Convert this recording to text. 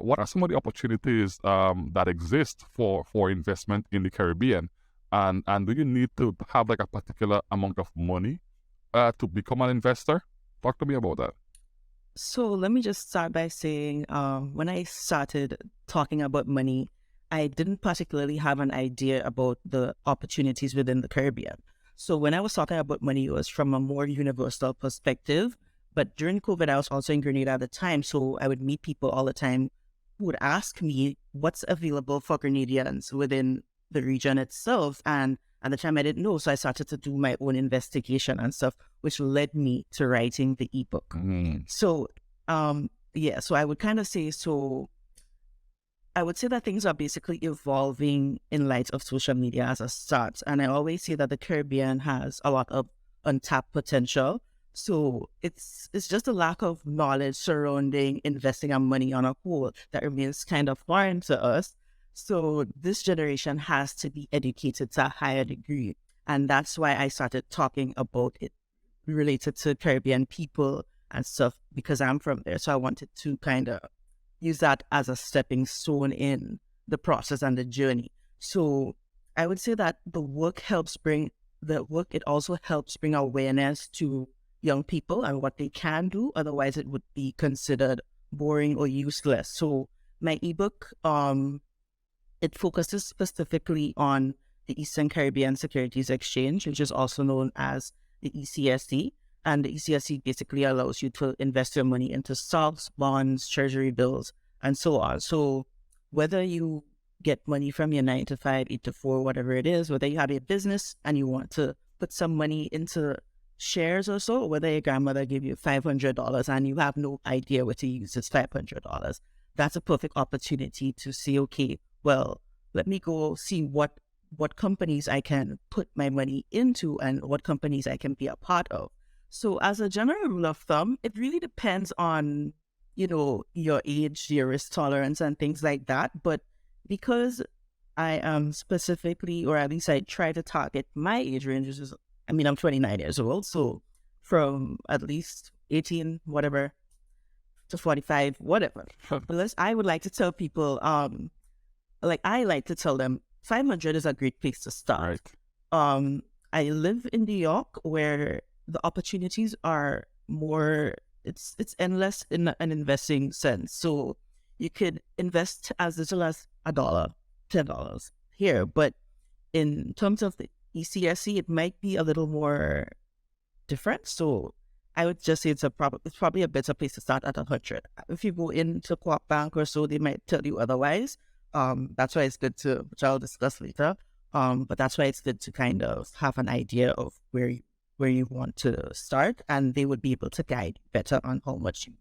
what are some of the opportunities that exist for investment in the Caribbean? And do you need to have like a particular amount of money to become an investor? Talk to me about that. So let me just start by saying, when I started talking about money, I didn't particularly have an idea about the opportunities within the Caribbean. So when I was talking about money, it was from a more universal perspective. But during COVID, I was also in Grenada at the time. So I would meet people all the time who would ask me what's available for Grenadians within the region itself. And at the time, I didn't know. So I started to do my own investigation and stuff, which led me to writing the ebook. So, so I would kind of say, so I would say that things are basically evolving in light of social media as a start. And I always say that the Caribbean has a lot of untapped potential. So it's just a lack of knowledge surrounding investing our money on a whole that remains kind of foreign to us. So this generation has to be educated to a higher degree. And that's why I started talking about it related to Caribbean people and stuff, because I'm from there. So I wanted to kind of use that as a stepping stone in the process and the journey. So I would say that it also helps bring awareness to young people and what they can do. Otherwise, it would be considered boring or useless. So my ebook, it focuses specifically on the Eastern Caribbean Securities Exchange, which is also known as the ECSC. And the ECSC basically allows you to invest your money into stocks, bonds, treasury bills, and so on. So whether you get money from your 9 to 5, 8 to 4, whatever it is, whether you have a business and you want to put some money into shares or so, whether your grandmother gave you $500 and you have no idea what to use this $500, that's a perfect opportunity to say, okay, well, let me go see what companies I can put my money into and what companies I can be a part of. So as a general rule of thumb, it really depends on, your age, your risk tolerance and things like that. But because I am specifically, or at least I try to target my age range, which is, I'm 29 years old. So from at least 18, whatever, to 45, whatever. Unless I would like to tell people, I like to tell them 500 is a great place to start. Right. I live in New York where the opportunities are more, it's endless in an investing sense. So you could invest as little as $1, $10 here. But in terms of the ECSC, it might be a little more different. So I would just say it's probably a better place to start at 100. If you go into Co-op Bank or so, they might tell you otherwise. That's why it's good to, which I'll discuss later. But that's why it's good to kind of have an idea of where you want to start, and they would be able to guide better on how much you